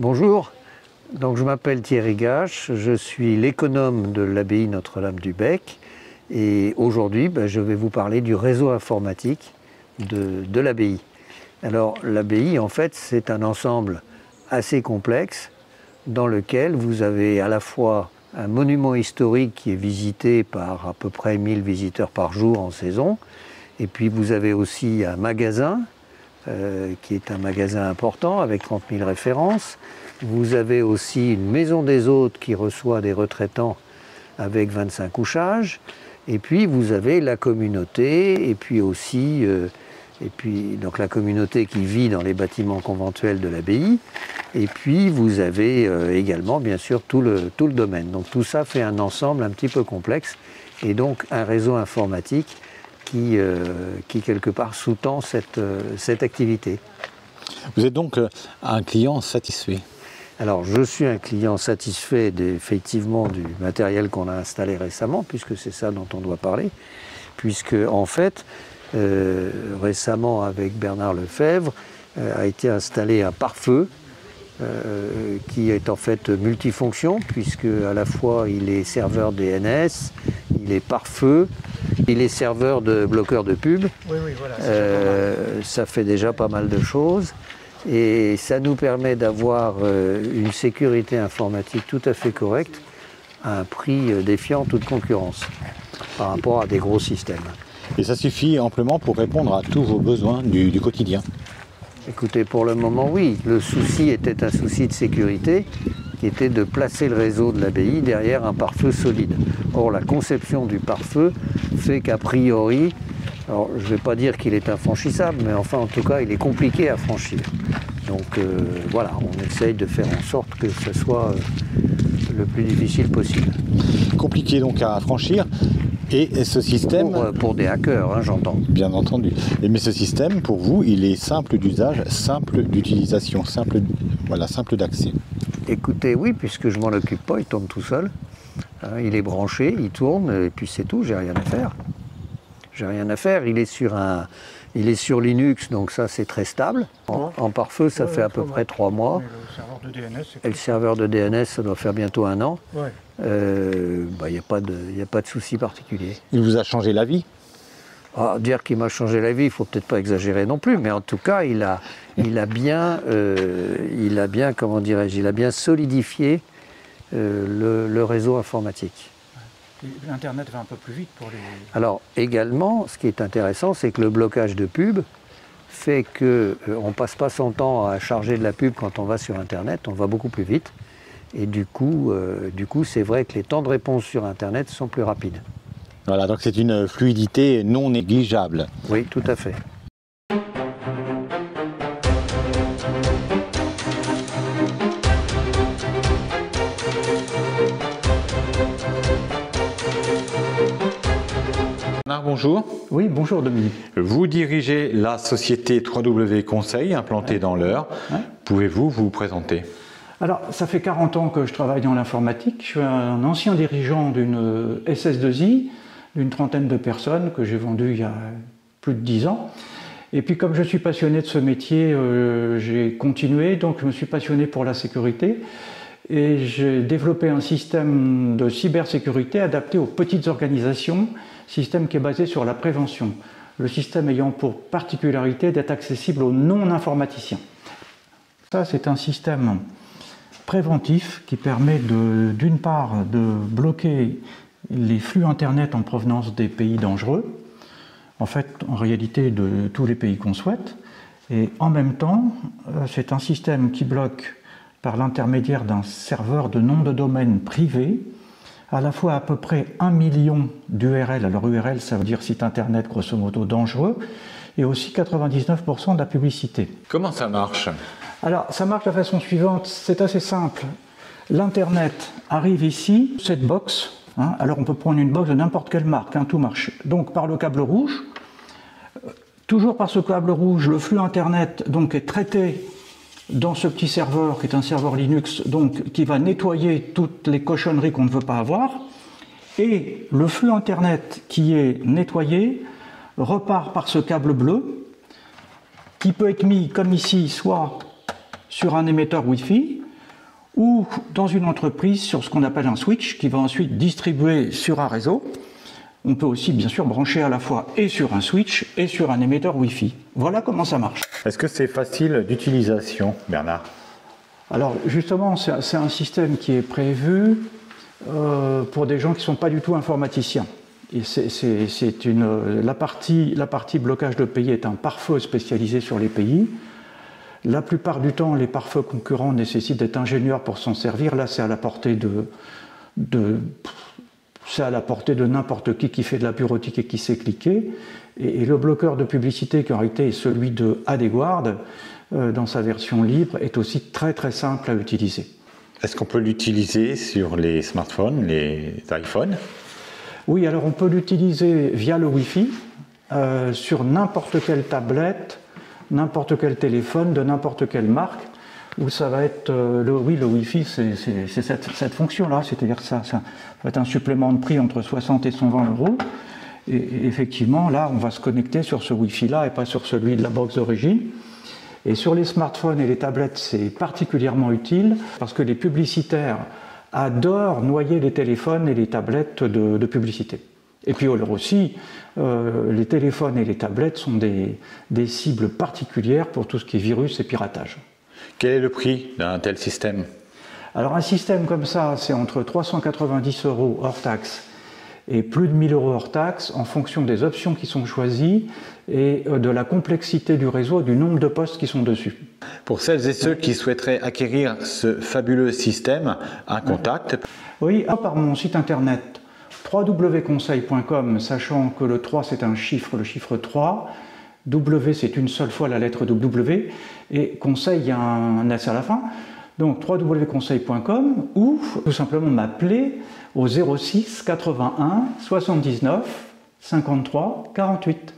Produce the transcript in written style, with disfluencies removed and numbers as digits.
Bonjour, donc je m'appelle Thierry Gache, je suis l'économe de l'abbaye Notre-Dame-du-Bec et aujourd'hui je vais vous parler du réseau informatique de l'abbaye. Alors l'abbaye en fait c'est un ensemble assez complexe dans lequel vous avez à la fois un monument historique qui est visité par à peu près 1000 visiteurs par jour en saison et puis vous avez aussi un magasin qui est un magasin important avec 30 000 références. Vous avez aussi une maison des hôtes qui reçoit des retraitants avec 25 couchages. Et puis vous avez la communauté et puis aussi donc la communauté qui vit dans les bâtiments conventuels de l'abbaye. Et puis vous avez également bien sûr tout le domaine. Donc tout ça fait un ensemble un petit peu complexe et donc un réseau informatique qui quelque part sous-tend cette activité. Vous êtes donc un client satisfait? Alors je suis un client satisfait effectivement du matériel qu'on a installé récemment, puisque c'est ça dont on doit parler, puisque en fait récemment avec Bernard Lefebvre a été installé un pare-feu qui est en fait multifonction, puisque à la fois il est serveur DNS, il est pare-feu, il est serveur de bloqueur de pub. Oui, voilà, ça fait déjà pas mal de choses. Et ça nous permet d'avoir une sécurité informatique tout à fait correcte à un prix défiant toute concurrence par rapport à des gros systèmes. Et ça suffit amplement pour répondre à tous vos besoins du quotidien? Écoutez, pour le moment, oui. Le souci était un souci de sécurité qui était de placer le réseau de l'abbaye derrière un pare-feu solide. Or, la conception du pare-feu fait qu'a priori, alors je ne vais pas dire qu'il est infranchissable, mais enfin en tout cas il est compliqué à franchir. Donc voilà, on essaye de faire en sorte que ce soit le plus difficile possible. Compliqué donc à franchir. Et ce système... Pour des hackers, hein, j'entends. Bien entendu. Mais ce système, pour vous, il est simple d'usage, simple d'utilisation, simple d'accès. Écoutez, oui, puisque je ne m'en occupe pas, il tourne tout seul. Il est branché, il tourne, et puis c'est tout, j'ai rien à faire. J'ai rien à faire, il est sur Linux, donc ça c'est très stable. En pare-feu, ça fait à peu près 3 mois. Et le serveur de DNS, ça doit faire bientôt 1 an. Il n'y a pas de souci particulier. Il vous a changé la vie? Dire qu'il m'a changé la vie, il ne faut peut-être pas exagérer non plus, mais en tout cas, il a bien solidifié le réseau informatique. L'Internet va un peu plus vite pour les... Alors également, ce qui est intéressant, c'est que le blocage de pub fait qu'on ne passe pas son temps à charger de la pub quand on va sur Internet, on va beaucoup plus vite. Et du coup c'est vrai que les temps de réponse sur Internet sont plus rapides. Voilà, donc c'est une fluidité non négligeable. Oui, tout à fait. Bonjour. Oui, bonjour Dominique. Vous dirigez la société 3W Conseil implantée dans l'Eure. Pouvez-vous vous présenter? Alors, ça fait 40 ans que je travaille dans l'informatique. Je suis un ancien dirigeant d'une SS2I, d'une trentaine de personnes que j'ai vendues il y a plus de 10 ans. Et puis comme je suis passionné de ce métier, j'ai continué, donc je me suis passionné pour la sécurité. Et j'ai développé un système de cybersécurité adapté aux petites organisations, système qui est basé sur la prévention. Le système ayant pour particularité d'être accessible aux non-informaticiens. Ça, c'est un système préventif qui permet d'une part de bloquer les flux Internet en provenance des pays dangereux, en fait, en réalité de tous les pays qu'on souhaite, et en même temps, c'est un système qui bloque par l'intermédiaire d'un serveur de nom de domaine privé, à la fois à peu près 1 million d'URL, alors URL ça veut dire site internet grosso modo dangereux, et aussi 99% de la publicité. Comment ça marche? Alors ça marche de la façon suivante, c'est assez simple. L'internet arrive ici, cette box, alors on peut prendre une box de n'importe quelle marque, tout marche. Donc par le câble rouge, toujours par ce câble rouge, le flux internet donc, est traité dans ce petit serveur qui est un serveur Linux, donc qui va nettoyer toutes les cochonneries qu'on ne veut pas avoir, et le flux internet qui est nettoyé repart par ce câble bleu qui peut être mis comme ici, soit sur un émetteur Wi-Fi, ou dans une entreprise sur ce qu'on appelle un switch qui va ensuite distribuer sur un réseau. On peut aussi bien sûr brancher à la fois et sur un switch et sur un émetteur Wi-Fi. Voilà comment ça marche. Est-ce que c'est facile d'utilisation, Bernard? Alors justement, c'est un système qui est prévu pour des gens qui ne sont pas du tout informaticiens. Et la partie blocage de pays est un pare-feu spécialisé sur les pays. La plupart du temps, les pare-feux concurrents nécessitent d'être ingénieurs pour s'en servir. Là, c'est à la portée c'est à la portée de n'importe qui fait de la bureautique et qui sait cliquer. Et le bloqueur de publicité, qui en réalité est celui de AdGuard, dans sa version libre, est aussi très très simple à utiliser. Est-ce qu'on peut l'utiliser sur les smartphones, les iPhones? Oui, alors on peut l'utiliser via le Wi-Fi, sur n'importe quelle tablette, n'importe quel téléphone, de n'importe quelle marque, où ça va être, le Wi-Fi, c'est cette fonction-là, c'est-à-dire que ça va être un supplément de prix entre 60 et 120 €. Et effectivement, là, on va se connecter sur ce Wi-Fi-là et pas sur celui de la box d'origine. Et sur les smartphones et les tablettes, c'est particulièrement utile parce que les publicitaires adorent noyer les téléphones et les tablettes de publicité. Et puis alors aussi, les téléphones et les tablettes sont des cibles particulières pour tout ce qui est virus et piratage. Quel est le prix d'un tel système? Alors un système comme ça, c'est entre 390 € hors taxe et plus de 1000 € hors taxe en fonction des options qui sont choisies et de la complexité du réseau et du nombre de postes qui sont dessus. Pour celles et ceux qui souhaiteraient acquérir ce fabuleux système, un contact? Oui, par mon site internet www.conseil.com, sachant que le 3 c'est un chiffre, le chiffre 3, W c'est une seule fois la lettre W, et conseil, il y a un S à la fin, donc www.conseil.com, ou tout simplement m'appeler au 06 81 79 53 48.